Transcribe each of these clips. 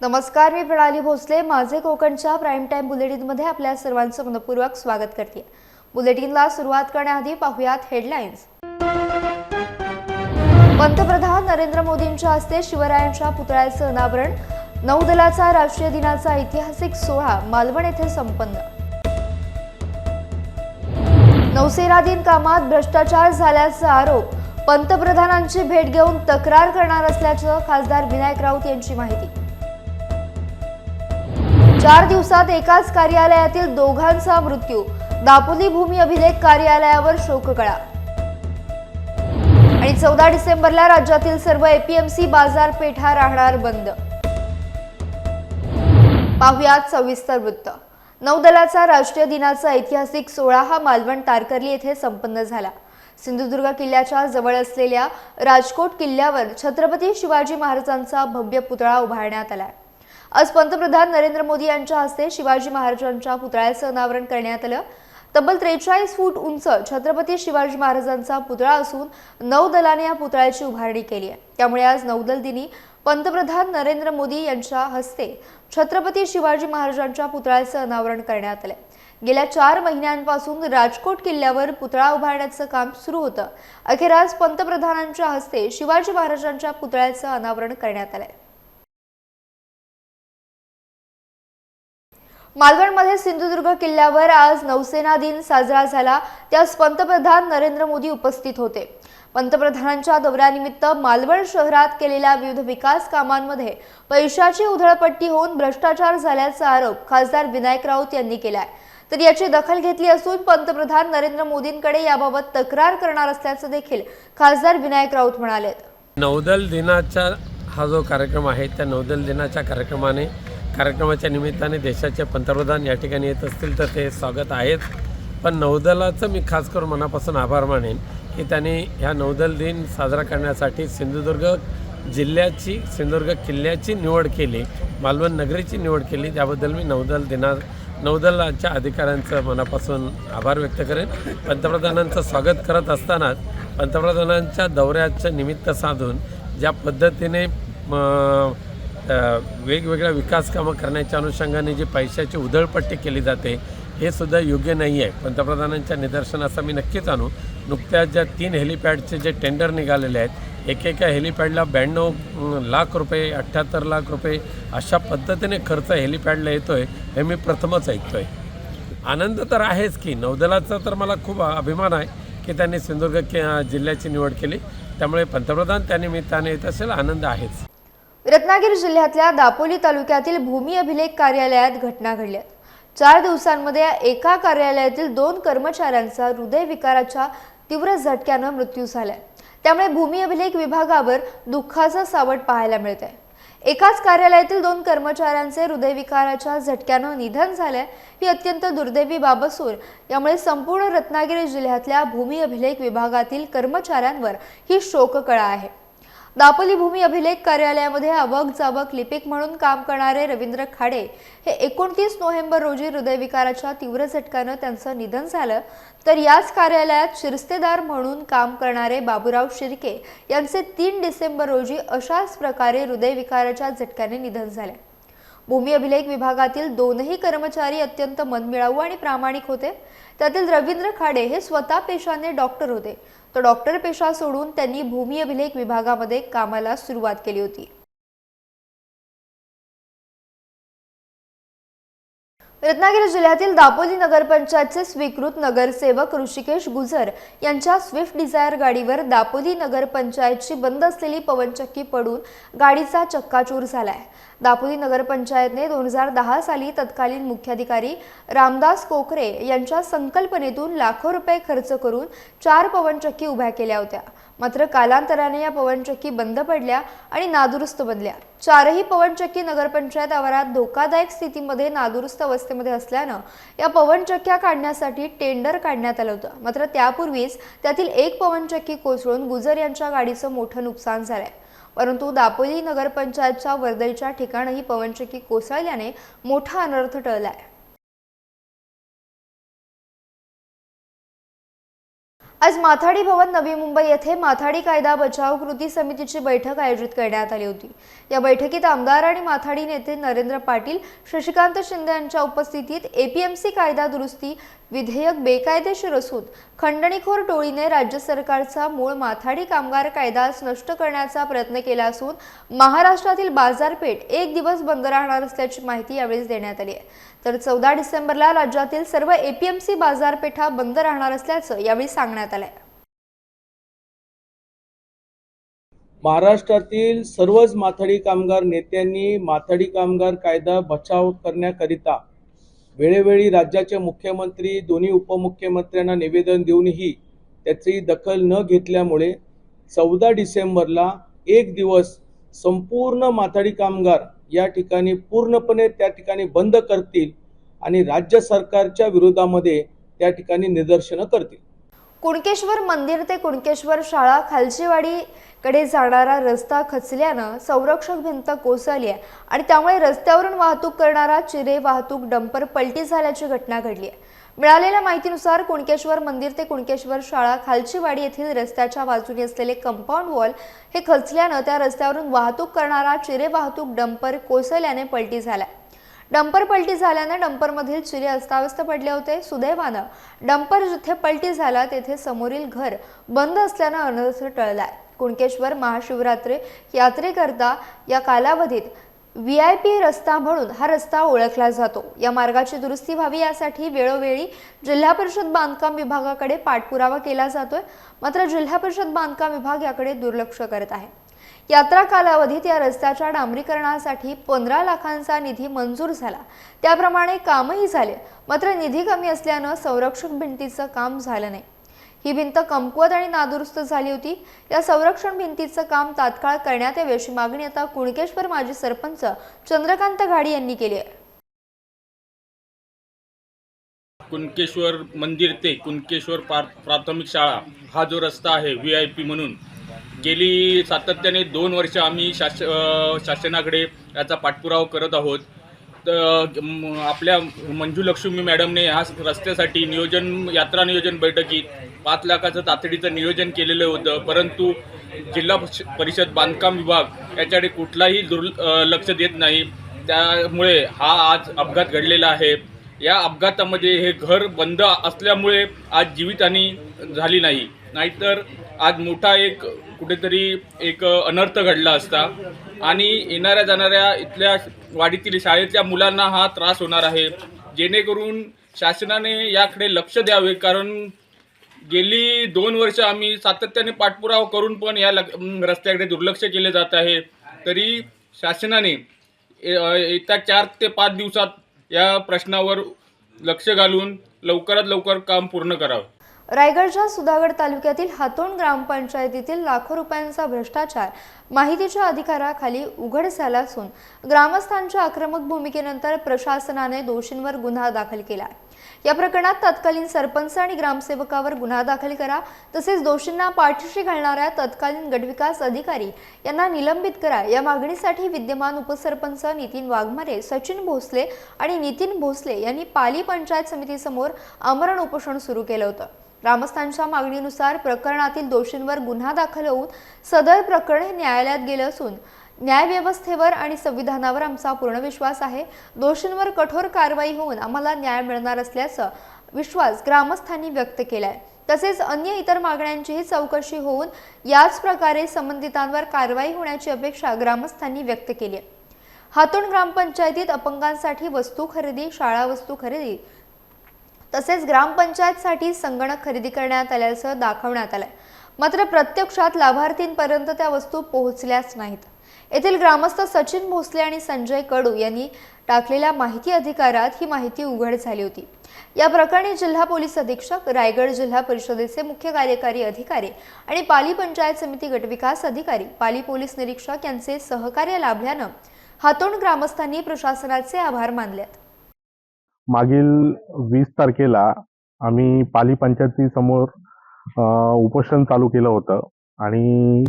नमस्कार, मी प्रणाली भोसले. माझे कोकणच्या प्राईम टाइम बुलेटिनमध्ये आपल्या सर्वांचं मनपूर्वक स्वागत करते. बुलेटिनला सुरुवात करण्याआधी पाहूयात हेडलाईन्स. पंतप्रधान नरेंद्र मोदींच्या हस्ते शिवरायांच्या पुतळ्याचं अनावरण. नौदलाचा राष्ट्रीय दिनाचा ऐतिहासिक सोहळा मालवण येथे संपन्न. नौसेना दिन कामात भ्रष्टाचार झाल्याचा आरोप. पंतप्रधानांची भेट घेऊन तक्रार करणार असल्याचं खासदार विनायक राऊत यांची माहिती. 4 दिवसात एकाच कार्यालयातील दोघांचा मृत्यू. दापोली भूमी अभिलेख कार्यालयावर शोककळा. आणि 14 डिसेंबरला राज्यातील सर्व एपीएमसी बाजारपेठा राहणार बंद. पाहुयात सविस्तर वृत्त. नौदलाचा राष्ट्रीय दिनाचा ऐतिहासिक सोहळा हा मालवण तारकर्ली येथे संपन्न झाला. सिंधुदुर्ग किल्ल्याच्या जवळ असलेल्या राजकोट किल्ल्यावर छत्रपती शिवाजी महाराजांचा भव्य पुतळा उभारण्यात आला. आज पंतप्रधान नरेंद्र मोदी यांच्या हस्ते शिवाजी महाराजांच्या पुतळ्याचं अनावरण करण्यात आलं. तब्बल 43 फूट उंच छत्रपती शिवाजी महाराजांचा पुतळा असून नौदलाने या पुतळ्याची उभारणी केली आहे. त्यामुळे आज नौदल दिनी पंतप्रधान नरेंद्र मोदी यांच्या हस्ते छत्रपती शिवाजी महाराजांच्या पुतळ्याचं अनावरण करण्यात आले. गेल्या 4 महिन्यांपासून राजकोट किल्ल्यावर पुतळा उभारण्याचं काम सुरू होतं. अखेर आज पंतप्रधानांच्या हस्ते शिवाजी महाराजांच्या पुतळ्याचं अनावरण करण्यात आलंय. मालवणमध्ये सिंधुदुर्ग किल्ल्यावर आज नौसेना दिन साजरा झाला. त्यास पंतप्रधान नरेंद्र मोदी उपस्थित होते. पंतप्रधानांच्या दौऱ्यानिमित्त मालवण शहरात केलेल्या विविध विकास कामांमध्ये पैशाची उधळपट्टी होऊन भ्रष्टाचार झाल्याचा आरोप खासदार विनायक राऊत यांनी केलाय. तर याची दखल घेतली असून पंतप्रधान नरेंद्र मोदींकडे याबाबत तक्रार करणार असल्याचं देखील खासदार विनायक राऊत म्हणाले. नौदल दिनाचा हा जो कार्यक्रम आहे त्या नौदल दिनाच्या कार्यक्रमाच्या निमित्ताने देशाचे पंतप्रधान या ठिकाणी येत असतील तर ते स्वागत आहेच. पण नौदलाचं मी खास करून मनापासून आभार मानेन की त्यांनी ह्या नौदल दिन साजरा करण्यासाठी सिंधुदुर्ग किल्ल्याची निवड केली, मालवण नगरीची निवड केली. त्याबद्दल मी नौदलाच्या अधिकाऱ्यांचं मनापासून आभार व्यक्त करेन. पंतप्रधानांचं स्वागत करत असतानाच पंतप्रधानांच्या दौऱ्याचं निमित्त साधून ज्या पद्धतीने वेगवेगळ्या विकास कामं करण्याच्या अनुषंगाने जी पैशाची उधळपट्टी केली जाते हे सुद्धा योग्य नाही आहे. पंतप्रधानांच्या निदर्शनास मी नक्कीच आणू. नुकत्याच ज्या 3 हेलिपॅडचे जे टेंडर निघालेले आहेत, एकेका हेलिपॅडला 92 लाख रुपये, 78 लाख रुपये अशा पद्धतीने खर्च हेलिपॅडला येतो आहे हे मी प्रथमच ऐकतो आहे. आनंद तर आहेच की नौदलाचा तर मला खूप अभिमान आहे की त्यांनी सिंधुदुर्ग जिल्ह्याची निवड केली. त्यामुळे पंतप्रधान त्यानिमित्ताने येत असेल, आनंद आहेच. रत्नागिरी जिल्ह्यातल्या दापोली तालुक्यातील भूमी अभिलेख कार्यालयात घटना घडल्या. 4 दिवसांमध्ये एका कार्यालयातील 2 कर्मचाऱ्यांचा हृदयविकाराच्या तीव्र झटक्यानं मृत्यू झालाय. त्यामुळे भूमी अभिलेख विभागावर दुःखाचं सावट पाहायला मिळत आहे. एकाच कार्यालयातील 2 कर्मचाऱ्यांचे हृदयविकाराच्या झटक्यानं निधन झालंय ही अत्यंत दुर्दैवी बाब असून यामुळे संपूर्ण रत्नागिरी जिल्ह्यातल्या भूमी अभिलेख विभागातील कर्मचाऱ्यांवर ही शोककळा आहे. दापोली भूमी अभिलेख कार्यालयामध्ये अवक जावक लिपिक म्हणून काम करणारे रवींद्र खाडे हे 29 नोव्हेंबर रोजी हृदयविकाराच्या तीव्र झटक्यानं त्यांचं निधन झालं. तर याच कार्यालयात शिरस्तेदार म्हणून काम करणारे बाबूराव शिर्के यांचे 3 डिसेंबर रोजी अशाच प्रकारे हृदयविकाराच्या झटक्याने निधन झाले. भूमी अभिलेख विभागातील 2ही कर्मचारी अत्यंत मनमिळावू आणि प्रामाणिक होते. त्यातील रवींद्र खाडे हे स्वतः पेशाने डॉक्टर होते. तो डॉक्टर पेशा सोडून त्यांनी भूमी अभिलेख विभागामध्ये कामाला सुरुवात केली होती. रत्नागिरी जिल्ह्यातील दापोली नगरपंचायतचे स्वीकृत नगरसेवक ऋषिकेश गुजर यांच्या स्विफ्ट डिझायर गाडीवर दापोली नगरपंचायतची बंद असलेली पवनचक्की पडून गाडीचा चक्काचूर झालाय. दापोली नगरपंचायतने 2010 साली तत्कालीन मुख्याधिकारी रामदास कोकरे यांच्या संकल्पनेतून लाखो रुपये खर्च करून 4 पवनचक्की उभ्या केल्या होत्या. मात्र कालांतराने या पवनचक्की बंद पडल्या आणि नादुरुस्त बनल्या. 4ही पवनचक्की नगरपंचायत आवारात धोकादायक स्थितीमध्ये नादुरुस्त अवस्थेमध्ये असल्यानं या पवनचक्क्या काढण्यासाठी टेंडर काढण्यात आलं होतं. मात्र त्यापूर्वीच त्यातील 1 पवनचक्की कोसळून गुजर यांच्या गाडीचं मोठं नुकसान झालंय. परंतु दापोली नगरपंचायतच्या वर्दळीच्या ठिकाणी पवनचक्की कोसळल्याने मोठा अनर्थ टळलाय. आज माथाडी भवन नवी मुंबई येथे माथाडी कायदा बचाव कृती समितीची बैठक आयोजित करण्यात आली होती। या बैठकीत आमदार आणि माथाडी नेते नरेंद्र पाटील, शशिकांत शिंदे यांच्या उपस्थितीत एपीएमसी कायदा दुरुस्ती विधेयक बेकायदेशीर असून खंडणीखोर टोळीने राज्य सरकारचा मूळ माथाडी कामगार कायदाच नष्ट करण्याचा प्रयत्न केला असून महाराष्ट्रातील बाजारपेठ एक दिवस बंद राहणार असल्याची माहिती यावेळी देण्यात आली आहे। तर 14 डिसेंबरला राज्यातील सर्व एपीएमसी बाजारपेठा बंद राहणार असल्याचं यावेळी सांगण्यात आलंय। महाराष्ट्रातील सर्वच माथाडी कामगार नेत्यांनी माथाडी कामगार कायदा बचाव करण्याकरिता वेळोवेळी राज्याचे मुख्यमंत्री, दोन्ही उपमुख्यमंत्र्यांना निवेदन देऊनही त्याची दखल न घेतल्यामुळे 14 डिसेंबरला एक दिवस संपूर्ण माथाडी कामगार या ठिकाणी पूर्णपणे त्या ठिकाणी बंद करतील आणि राज्य सरकारच्या विरोधामध्ये त्या ठिकाणी निदर्शनं करतील। कुणकेश्वर मंदिर ते कुणकेश्वर शाळा खालचीवाडी कडे जाणारा रस्ता खचल्यानं संरक्षक भिंत कोसळली आहे आणि त्यामुळे रस्त्यावरून वाहतूक करणारा चिरे वाहतूक डंपर पलटी झाल्याची घटना घडली आहे। मिळालेल्या माहितीनुसार कुणकेश्वर मंदिर ते कुणकेश्वर शाळा खालचीवाडी येथील रस्त्याच्या बाजूने असलेले कंपाऊंड वॉल हे खचल्यानं त्या रस्त्यावरून वाहतूक करणारा चिरे वाहतूक डंपर कोसळल्याने पलटी झाला। डंपर पलटी झाल्याने डंपरमधील चिरे अस्ताव्यस्त पडले होते। सुदैवानं डंपर जिथे पलटी झाला तेथे समोरील घर बंद असल्यानं अनर्थ टळलाय। कुणकेश्वर महाशिवरात्री यात्रेकरता या कालावधीत VIP रस्ता म्हणून हा रस्ता ओळखला जातो। या मार्गाची दुरुस्ती व्हावी यासाठी वेळोवेळी जिल्हा परिषद बांधकाम विभागाकडे पाठपुरावा केला जातोय, मात्र जिल्हा परिषद बांधकाम विभाग याकडे दुर्लक्ष करत आहे। यात्रा कालावधीत या रस्त्याच्या डांबरीकरणासाठी 15 लाखांचा निधी मंजूर झाला, त्याप्रमाणे कामही झाले, मात्र निधी कमी असल्यानं संरक्षक भिंतीचं काम झालं नाही। ही भिंत कमकुवत आणि नादुरुस्त झाली होती। या संरक्षण भिंतीचं काम तात्काळ करण्यात यावे अशी मागणी आता कुणकेश्वर माजी सरपंच चंद्रकांत घाडी यांनी केली आहे। कुणकेश्वर मंदिर ते कुणकेश्वर प्राथमिक शाळा हा जो रस्ता आहे VIP म्हणून गेली सातत्याने 2 वर्ष आम्ही शासनाकडे याचा पाठपुरावा करत आहोत। आपल्या मंजुलक्ष्मी मॅडमने ह्या रस्त्यासाठी यात्रा नियोजन बैठकीत 5 लाखाचं तातडीचं नियोजन केलेलं होतं, परंतु जिल्हा परिषद बांधकाम विभाग याच्याकडे कुठलाही लक्ष देत नाही। त्यामुळे हा आज अपघात घडलेला आहे। या अपघातामध्ये हे घर बंद असल्यामुळे आज जीवितहानी झाली नाही, नाहीतर आज मोठा कुठेतरी एक अनर्थ घडला असता आणि येणाऱ्या जाणाऱ्या इथल्या वाडीतील शाळेच्या मुलांना हा त्रास होणार आहे। जेणेकरून शासनाने याकडे लक्ष द्यावे, कारण गेली 2 वर्ष आम्ही सातत्याने पाठपुरावा करून पण या रस्त्याकडे दुर्लक्ष केले जात आहे। तरी शासनाने येत्या 4 ते 5 दिवसात या प्रश्नावर लक्ष घालून लवकरात लवकर काम पूर्ण करावं। रायगडच्या सुधागड तालुक्यातील हातोंड ग्रामपंचायतीतील लाखो रुपयांचा भ्रष्टाचार माहितीच्या अधिकाराखाली उघड झाला असून ग्रामस्थांच्या आक्रमक भूमिकेनंतर प्रशासनाने दोषींवर गुन्हा दाखल केला आहे। या प्रकरणात तत्कालीन सरपंच आणि ग्रामसेवकावर गुन्हा दाखल करा, तसेच दोषींना पाठीशी घालणाऱ्या तत्कालीन गटविकास अधिकारी यांना निलंबित करा या मागणीसाठी विद्यमान उपसरपंच नितीन वाघमारे, सचिन भोसले आणि नितीन भोसले यांनी पाली पंचायत समितीसमोर आमरण उपोषण सुरू केलं होतं। ग्रामस्थांच्या मागणीनुसार प्रकरणातील दोषींवर गुन्हा दाखल होऊन सदर प्रकरण न्यायालयात गेलं असून न्यायव्यवस्थेवर आणि संविधानावर आमचा पूर्ण विश्वास आहे। दोषींवर कठोर कारवाई होऊन आम्हाला न्याय मिळणार असल्याचा विश्वास ग्रामस्थांनी व्यक्त केलाय। तसेच अन्य इतर मागण्यांचीही चौकशी होऊन याच प्रकारे संबंधितांवर कारवाई होण्याची अपेक्षा ग्रामस्थांनी व्यक्त केली आहे। हातोंड ग्रामपंचायतीत अपंगांसाठी वस्तू खरेदी, शाळा वस्तू खरेदी तसेच ग्रामपंचायतसाठी संगणक खरेदी करण्यात आल्याचं दाखवण्यात आलंय, मात्र प्रत्यक्षात लाभार्थींपर्यंत त्या वस्तू पोहोचल्याच नाहीत। येथील ग्रामस्थ सचिन भोसले आणि संजय कडू यांनी टाकलेल्या माहिती अधिकारात ही माहिती उघड झाली होती। या प्रकरणी जिल्हा पोलीस अधीक्षक, रायगड जिल्हा परिषदेचे मुख्य कार्यकारी अधिकारी आणि पाली पंचायत समिती गटविकास अधिकारी, पाली पोलीस निरीक्षक यांचे सहकार्य लाभल्यानं हातोंड ग्रामस्थांनी प्रशासनाचे आभार मानलेत। मागील 20 तारखेला आम्ही पाली पंचायतीसमोर उपोषण चालू केलं होतं आणि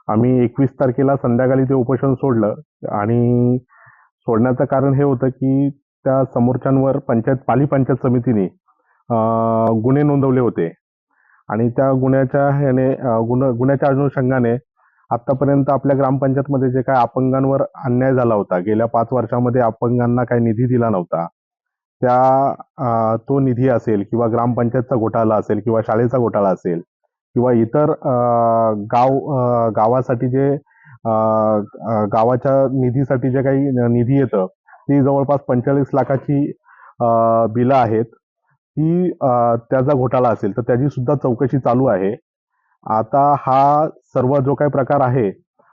आम्ही 21 तारखेला संध्याकाळी ते उपोषण सोडलं आणि सोडण्याचं कारण हे होतं की त्या समोरच्यांवर पाली पंचायत समितीने गुन्हे नोंदवले होते आणि त्या गुन्ह्याच्या अनुषंगाने आतापर्यंत आपल्या ग्रामपंचायतमध्ये जे काय अपंगांवर अन्याय झाला होता, गेल्या 5 वर्षामध्ये अपंगांना काही निधी दिला नव्हता, तो निधी असेल किंवा ग्रामपंचायतचा घोटाळा असेल किंवा शाळेचा घोटाळा असेल किंवा इतर गावासाठी जे गावाच्या निधीसाठी जे काही निधी येतं ती जवळपास 45 लाखाची बिलं आहेत, ती त्याचा घोटाळा असेल तर त्याची सुद्धा चौकशी चालू आहे. आता हा सर्व जो काही प्रकार आहे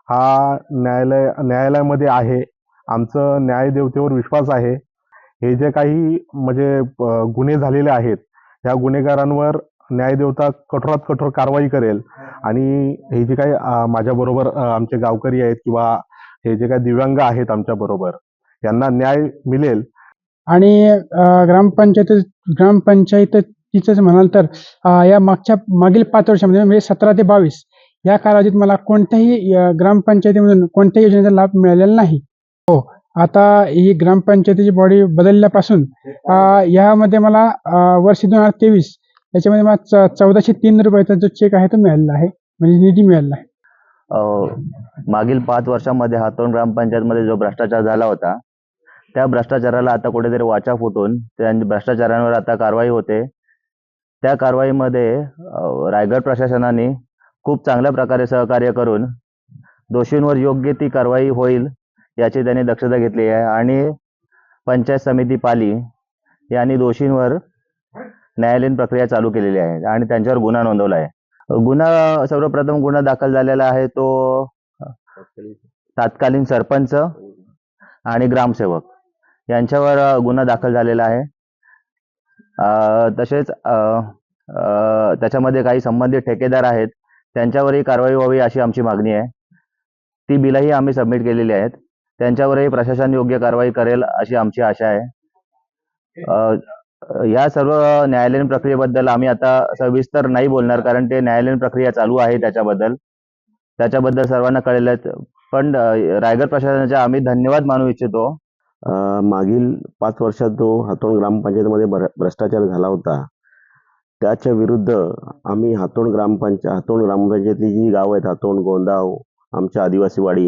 हा न्यायालयामध्ये आहे. आमचं न्यायदेवतेवर विश्वास आहे. हे जे काही म्हणजे गुन्हे झालेले आहेत ह्या गुन्हेगारांवर न्यायदेवता कठोरात कठोर कारवाई करेल आणि हे जे काही माझ्याबरोबर आमचे गावकरी आहेत किंवा हे जे काही दिव्यांग आहेत आमच्या बरोबर यांना न्याय मिळेल. आणि ग्रामपंचायतीचंच म्हणाल तर या मागील 5 वर्षामध्ये म्हणजे 17 ते 22 या कालावधीत मला कोणत्याही ग्रामपंचायतीमधून कोणत्याही योजनेचा लाभ मिळालेला नाही. हो, आता ही ग्रामपंचायतीची बॉडी बदलल्यापासून यामध्ये मला वर्ष 2023 याच्यामध्ये मला 1403 रुपयाचा जो चेक आहे तो मिळालेला आहे, म्हणजे निधी मिळालेला आहे. मागील 5 वर्षामध्ये हातोंड ग्रामपंचायतमध्ये जो भ्रष्टाचार झाला होता त्या भ्रष्टाचाराला आता कुठेतरी वाचा फुटून त्या भ्रष्टाचारांवर आता कारवाई होते. त्या कारवाईमध्ये रायगड प्रशासनाने खूप चांगल्या प्रकारे सहकार्य करून दोषींवर योग्य ती कारवाई होईल याची त्यांनी दक्षता घेतली आहे आणि पंचायत समिती पाली यांनी दोषींवर न्यायालयीन प्रक्रिया चालू केलेली आहे आणि त्यांच्यावर गुन्हा नोंदवला आहे. सर्वप्रथम गुन्हा दाखल झालेला आहे तो तत्कालीन सरपंच आणि ग्रामसेवक यांच्यावर गुन्हा दाखल झालेला आहे. तसेच त्याच्यामध्ये काही संबंधित ठेकेदार आहेत त्यांच्यावरही कारवाई व्हावी अशी आमची मागणी आहे. ती बिलही आम्ही सबमिट केलेली आहेत. त्यांच्यावरही प्रशासन योग्य कारवाई करेल अशी आमची आशा आहे. या सर्व न्यायालयीन प्रक्रियेबद्दल आम्ही आता सविस्तर नाही बोलणार कारण ते न्यायालयीन प्रक्रिया चालू आहे. त्याच्याबद्दल सर्वांना कळेल. पण रायगड प्रशासनाचे आम्ही धन्यवाद मानू इच्छितो. मागील 5 वर्षात जो हातोंड ग्रामपंचायतीमध्ये भ्रष्टाचार झाला होता त्याच्या विरुद्ध आम्ही हातोंड ग्रामपंचायतली जी गाव आहेत हातोंड, गोंदाव, आमच्या आदिवासीवाडी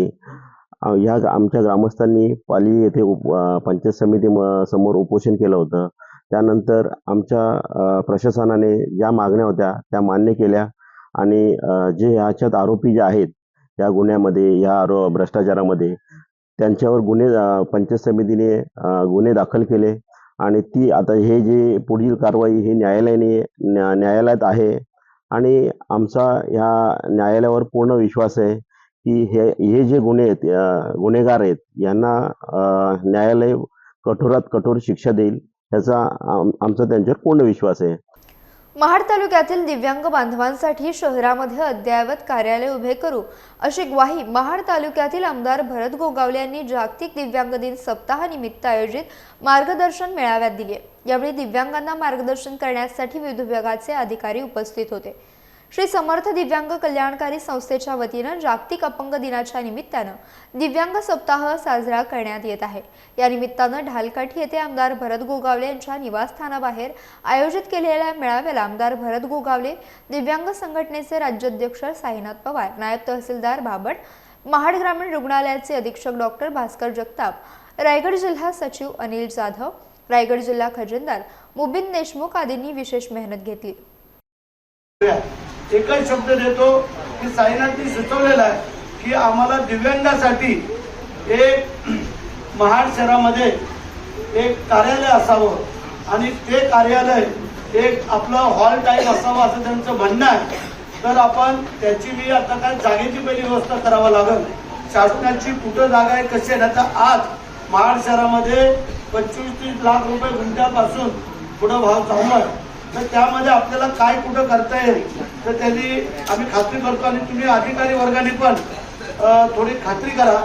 ह्या आमच्या ग्रामस्थांनी पाली येथे पंचायत समिती समोर उपोषण केलं होतं. त्यानंतर आमच्या प्रशासनाने ज्या मागण्या होत्या त्या मान्य केल्या आणि जे ह्याच्यात आरोपी जे आहेत या गुन्ह्यामध्ये या भ्रष्टाचारामध्ये त्यांच्यावर पंचायत समितीने गुन्हे दाखल केले आणि ती आता हे जे पुढील कारवाई हे न्यायालयात आहे आणि आमचा ह्या न्यायालयावर पूर्ण विश्वास आहे की हे जे गुन्हेगार आहेत यांना न्यायालय कठोरात कठोर शिक्षा देईल याचा आमचा त्यांच्यावर पूर्ण विश्वास आहे. महाड तालुक्यातील दिव्यांग बांधवांसाठी शहरामध्ये अद्ययावत कार्यालय उभे करू अशी ग्वाही महाड तालुक्यातील आमदार भरत गोगावले यांनी जागतिक दिव्यांग दिन सप्ताहानिमित्त आयोजित मार्गदर्शन मेळाव्यात दिली आहे. यावेळी दिव्यांगांना मार्गदर्शन करण्यासाठी विविध विभागाचे अधिकारी उपस्थित होते. श्री समर्थ दिव्यांग कल्याणकारी संस्थेच्या वतीनं जागतिक अपंग दिनाच्या निमित्तानं दिव्यांग सप्ताह साजरा करण्यात येत आहे. या निमित्तानं ढालकाठी येथे आमदार भरत गोगावले यांच्या निवासस्थानाबाहेर आयोजित केलेल्या मेळाव्याला आमदार भरत गोगावले, दिव्यांग संघटनेचे राज्याध्यक्ष साईनाथ पवार, नायब तहसीलदार बाबड, महाड ग्रामीण रुग्णालयाचे अधीक्षक डॉक्टर भास्कर जगताप, रायगड जिल्हा सचिव अनिल जाधव, रायगड जिल्हा खजिनदार मुबीन देशमुख आदींनी विशेष मेहनत घेतली. एकच शब्द देतो की साईनाथनी सुचवलेला आहे की आम्हाला दिव्यांगासाठी एक महाड शहरामध्ये एक कार्यालय असावं आणि ते कार्यालय एक आपलं हॉल टाईप असावं असं त्यांचं म्हणणं आहे. तर आपण त्याची मी आता काय जागेची पहिली व्यवस्था करावं लागेल. शासनाची कुठं जागा आहे कशी आहे आता आज महाड शहरामध्ये 25-30 लाख रुपये गुंठ्यापासून पुढं भाव चालू आहे. तर त्यामध्ये आपल्याला काय कुठं करता येईल तर त्यांनी आम्ही खात्री करतो आणि तुम्ही अधिकारी वर्गाने पण थोडी खात्री करा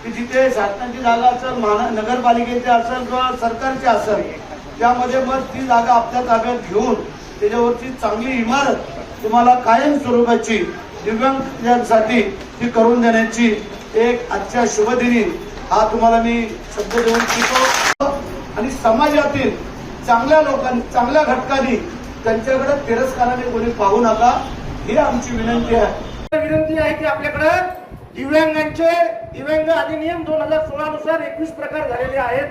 की जिथे शासनाची जागा असेल, नगरपालिकेची असेल किंवा सरकारची असेल त्यामध्ये मग ती जागा आपल्या ताब्यात घेऊन त्याच्यावरची चांगली इमारत तुम्हाला कायम स्वरूपाची दिव्यांगांसाठी ती करून देण्याची एक आजच्या शुभदिनी हा तुम्हाला मी शब्द देऊन इच्छितो. आणि समाजातील चांगल्या लोकांनी, चांगल्या घटकांनी त्यांच्याकडे तिरस्काराने कोणी पाहू नका, ही आमची विनंती आहे. विनंती आहे की आपल्याकडे दिव्यांग अधिनियम 2016 नुसार 21 प्रकार झालेले आहेत.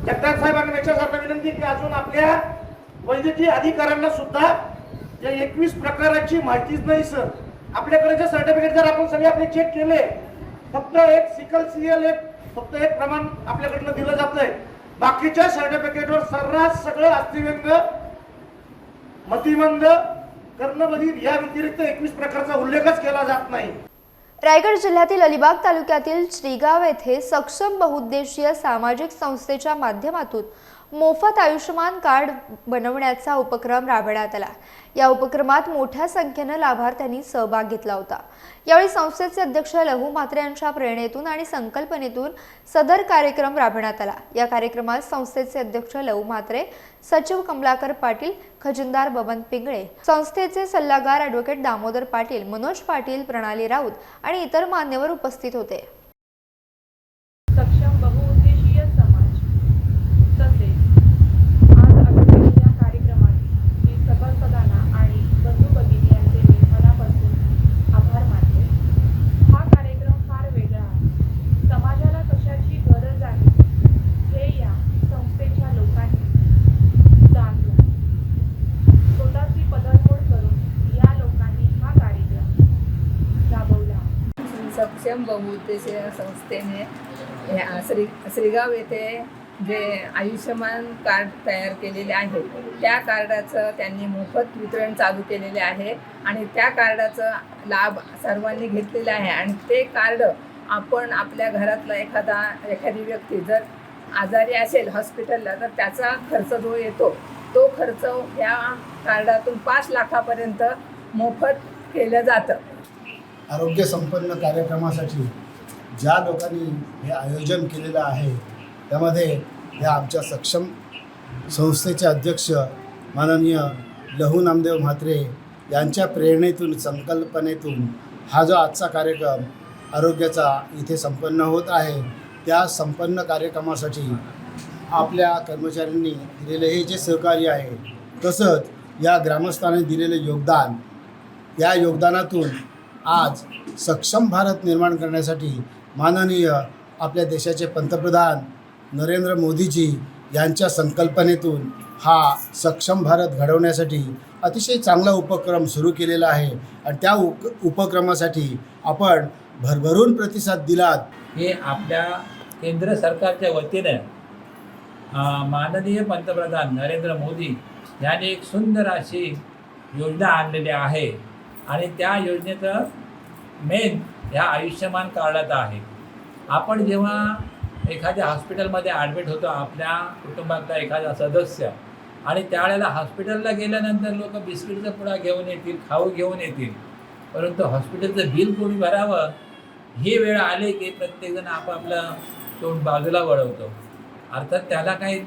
जगताप साहेबांना याच्यासारखं विनंती की अजून आपल्या वैद्यकीय अधिकाऱ्यांना सुद्धा या 21 प्रकाराची माहितीच नाही सर. आपल्याकडे जे सर्टिफिकेट जर आपण सगळे आपले चेक केले, फक्त एक सिकल सीएल फक्त एक प्रमाण आपल्याकडनं दिलं जातंय. बाकीच्या सर्टिफिकेटवर सर्रास सगळं अस्थिव्यंग, मतिमंद, कर्णबधिर या व्यतिरिक्त 21 प्रकारचा उल्लेखच केला जात नाही. रायगड जिल्ह्यातील अलिबाग तालुक्यातील श्रीगाव येथे सक्षम बहुउद्देशीय सामाजिक संस्थेच्या माध्यमातून मोफत आयुष्यमान कार्ड बनवण्याचा उपक्रम राबवण्यात आला. या उपक्रमात मोठ्या संख्येने लाभार्थ्यांनी सहभाग घेतला होता. यावेळी संस्थेचे अध्यक्ष लहू म्हात्रे यांच्या प्रेरणेतून आणि संकल्पनेतून सदर कार्यक्रम राबवण्यात आला. या कार्यक्रमात संस्थेचे अध्यक्ष लहू म्हात्रे, सचिव कमलाकर पाटील, खजिनदार बबन पिंगळे, संस्थेचे सल्लागार ॲडव्होकेट दामोदर पाटील, मनोज पाटील, प्रणाली राऊत आणि इतर मान्यवर उपस्थित होते. सक्षम बहुउद्देशीय समाज तसेच आज आयोजित कार्यक्रमात मी सभासदांना आणि बंधू भगिनी यांचे मी मनापासून आभार मानते. हा कार्यक्रम फार वेगळा आहे. समाजाला कशाची गरज आहे हे या संस्थेच्या लोकांनी जाणलं. स्वतःची पदरमोड करून या लोकांनी हा कार्यक्रम राबवला. सक्षम बहुउद्देशीय संस्थेने श्रीगाव येथे जे आयुष्यमान कार्ड तयार केलेले आहे त्या कार्डाचं त्यांनी मोफत वितरण चालू केलेले आहे आणि त्या कार्डाचा लाभ सर्वांनी घेतलेला आहे. आणि ते कार्ड आपण आपल्या घरातला एखादी व्यक्ती जर आजारी असेल हॉस्पिटलला, तर त्याचा खर्च जो येतो तो खर्च या कार्डातून 5 लाखापर्यंत मोफत केलं जातं. आरोग्य संपन्न कार्यक्रमासाठी ज्या लोकांनी हे आयोजन केलेलं आहे त्यामध्ये या आमच्या सक्षम संस्थेचे अध्यक्ष माननीय लहू नामदेव म्हात्रे यांच्या प्रेरणेतून, संकल्पनेतून हा जो आजचा कार्यक्रम आरोग्याचा इथे संपन्न होत आहे, त्या संपन्न कार्यक्रमासाठी आपल्या कर्मचाऱ्यांनी दिलेले हे जे सहकार्य आहे, तसंच या ग्रामस्थांनी दिलेले योगदान, या योगदानातून आज सक्षम भारत निर्माण करण्यासाठी माननीय आपल्या देशाचे पंतप्रधान नरेंद्र मोदीजी यांच्या संकल्पनेतून हा सक्षम भारत घडवण्यासाठी अतिशय चांगला उपक्रम सुरू केलेला आहे. आणि त्या उपक्रमासाठी आपण भरभरून प्रतिसाद दिलात. हे आपल्या केंद्र सरकारच्या वतीने माननीय पंतप्रधान नरेंद्र मोदी यांनी एक सुंदर अशी योजना आणलेली आहे आणि त्या योजनेचं मेन ह्या आयुष्यमान कार्डात आहे. आपण जेव्हा एखाद्या हॉस्पिटलमध्ये ॲडमिट होतो, आपल्या कुटुंबातला एखादा सदस्य, आणि त्यावेळेला हॉस्पिटलला गेल्यानंतर लोक बिस्किटचा पुडा घेऊन येतील, खाऊ घेऊन येतील, परंतु हॉस्पिटलचं बिल कोणी भरावं ही वेळ आली की प्रत्येकजण आपापलं तोंड बाजूला वळवतो. अर्थात त्याला काही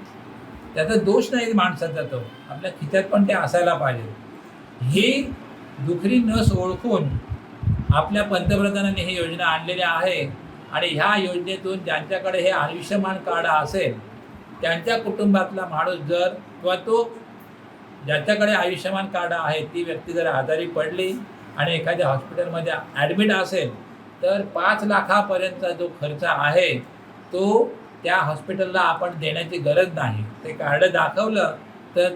त्याचा दोष नाही माणसाचा, तो आपल्या खिच्यात पण ते असायला पाहिजे. ही दुखरी नस ओळखून आपल्या पंतप्रधानांनी ही योजना आणलेली आहे आणि ह्या योजनेतून ज्यांच्याकडे हे आयुष्यमान कार्ड असेल त्यांच्या कुटुंबातला माणूस जर किंवा तो ज्याच्याकडे आयुष्यमान कार्ड आहे ती व्यक्ती जर आजारी पडली आणि एखाद्या हॉस्पिटलमध्ये ॲडमिट असेल तर 5 लाखापर्यंतचा जो खर्च आहे तो त्या हॉस्पिटलला आपण देण्याची गरज नाही. ते कार्ड दाखवलं तर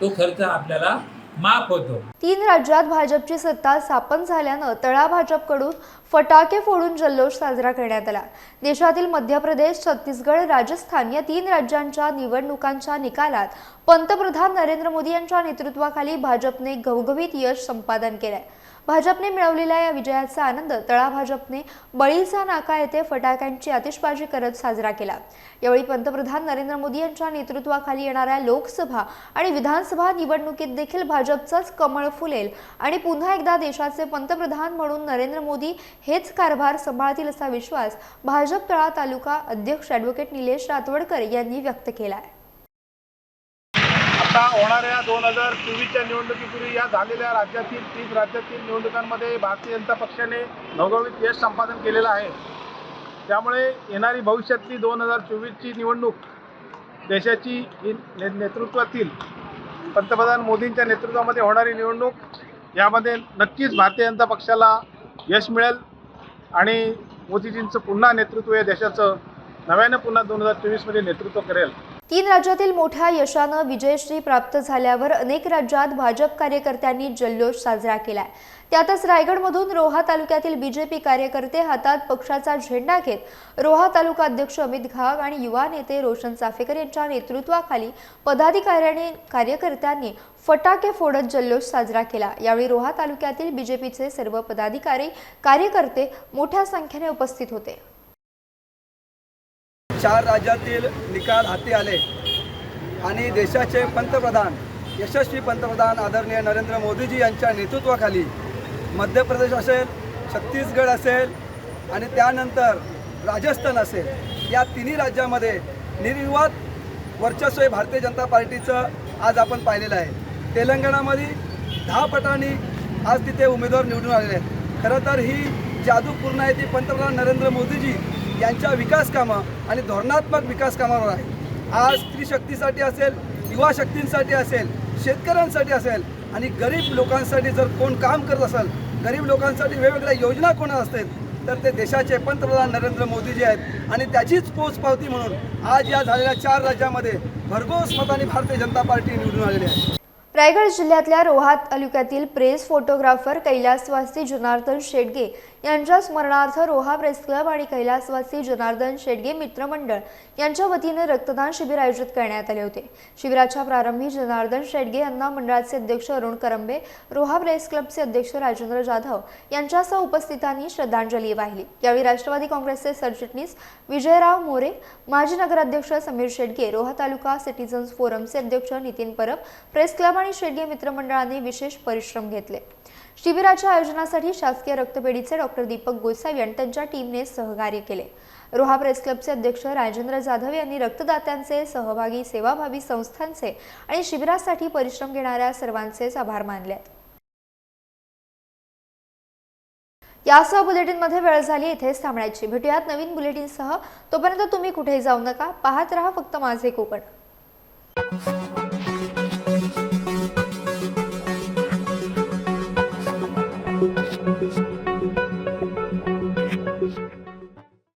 तो खर्च आपल्याला माफ होतो. 3 राज्यात भाजपची सत्ता स्थापन झाल्यानं तळा भाजपकडून फटाके फोडून जल्लोष साजरा करण्यात आला. देशातील मध्य प्रदेश, छत्तीसगड, राजस्थान या 3 राज्यांच्या निवडणुकांच्या निकालात पंतप्रधान नरेंद्र मोदी यांच्या नेतृत्वाखाली भाजपने घवघवीत यश संपादन केलंय. भाजपने मिळवलेल्या या विजयाचा आनंद तळा भाजपने बळीचा नाका येथे फटाक्यांची आतिषबाजी करत साजरा केला. यावेळी पंतप्रधान नरेंद्र मोदी यांच्या नेतृत्वाखाली येणाऱ्या लोकसभा आणि विधानसभा निवडणुकीत देखील भाजपचंच कमळ फुलेल आणि पुन्हा एकदा देशाचे पंतप्रधान म्हणून नरेंद्र मोदी हेच कारभार सांभाळतील असा विश्वास भाजप तळा तालुका अध्यक्ष ॲडव्होकेट निलेश रातवडकर यांनी व्यक्त केला आहे. आता होणाऱ्या 2024च्या निवडणुकीपूर्वी या झालेल्या राज्यातील 3 राज्यातील निवडणुकांमध्ये भारतीय जनता पक्षाने घवघवीत यश संपादन केलेलं आहे. त्यामुळे येणारी भविष्यातली 2024ची निवडणूक देशाची नेतृत्वातील पंतप्रधान मोदींच्या नेतृत्वामध्ये होणारी निवडणूक यामध्ये नक्कीच भारतीय जनता पक्षाला यश मिळेल आणि मोदीजींचं पुन्हा नेतृत्व या देशाचं नव्यानं पुन्हा 2024 नेतृत्व करेल. 3 राज्यातील मोठ्या यशानं विजयश्री प्राप्त झाल्यावर अनेक राज्यात भाजप कार्यकर्त्यांनी जल्लोष साजरा केलाय. त्यातच रायगडमधून रोहा तालुक्यातील बीजेपी कार्यकर्ते हातात पक्षाचा झेंडा घेत रोहा तालुका अध्यक्ष अमित घाग आणि युवा नेते रोशन चाफेकर यांच्या नेतृत्वाखाली पदाधिकारी कार्यकर्त्यांनी फटाके फोडत जल्लोष साजरा केला. यावेळी रोहा तालुक्यातील बीजेपीचे सर्व पदाधिकारी कार्यकर्ते मोठ्या संख्येने उपस्थित होते. 4 राज्यातील निकाल हाती आले आणि देशाचे पंतप्रधान यशस्वी पंतप्रधान आदरणीय नरेंद्र मोदीजी यांच्या नेतृत्वाखाली मध्य प्रदेश असेल, छत्तीसगड असेल आणि त्यानंतर राजस्थान असेल, या तिन्ही राज्यामध्ये निर्विवाद वर्चस्व हे भारतीय जनता पार्टीचं आज आपण पाहिलेलं आहे. तेलंगणामध्ये 10 पटांनी आज तिथे उमेदवार निवडून आलेले आहेत. खरं तर ही जादू पूर्ण आहे ती पंतप्रधान नरेंद्र मोदीजी यांच्या विकास कामं आणि धोरणात्मक विकास कामावर आहे. आज स्त्री शक्तीसाठी असेल, युवा शक्तींसाठी असेल, शेतकऱ्यांसाठी असेल आणि गरीब लोकांसाठी जर कोण काम करत असेल, गरीब लोकांसाठी वेगवेगळ्या योजना कोण असतील तर ते देशाचे पंतप्रधान नरेंद्र मोदीजी आहेत आणि त्याचीच पोचपावती म्हणून आज या झालेल्या 4 राज्यामध्ये भरघोस मतांनी भारतीय जनता पार्टी निवडून आलेली आहे. रायगड जिल्ह्यातल्या रोहा तालुक्यातील प्रेस फोटोग्राफर कैलासवासी जनार्दन शेडगे यांच्या स्मरणार्थ रोहा प्रेस क्लब आणि कैलासवासी जनार्दन शेडगे मित्रमंडळ यांच्या वतीने रक्तदान शिबिर आयोजित करण्यात आले होते. शिबिराच्या प्रारंभी जनार्दन शेडगे यांना मंडळाचे अध्यक्ष अरुण करंबे, रोहा प्रेस क्लबचे अध्यक्ष राजेंद्र जाधव यांच्यासह उपस्थितांनी श्रद्धांजली वाहिली. यावेळी राष्ट्रवादी काँग्रेसचे सरचिटणीस विजयराव मोरे, माजी नगराध्यक्ष समीर शेडगे, रोहा तालुका सिटीजन्स फोरमचे अध्यक्ष नितीन परब, प्रेस क्लब आणि शेडगे मित्रमंडळाने विशेष परिश्रम घेतले. शिबिराच्या आयोजनासाठी शासकीय रक्तपेढीचे डॉक्टर दीपक गोसावी आणि त्यांच्या टीमने सहकार्य केले. रोहा प्रेस क्लबचे अध्यक्ष राजेंद्र जाधव यांनी रक्तदात्यांचे, सहभागी, सेवाभावी संस्थांचे आणि शिबिरासाठी परिश्रम घेणाऱ्या सर्वांचेच आभार मानले. यासह बुलेटिनमध्ये वेळ झाली इथेच थांबण्याची. भेटूयात नवीन बुलेटिनसह. तोपर्यंत तुम्ही कुठेही जाऊ नका. पाहत रहा फक्त माझे कोकण.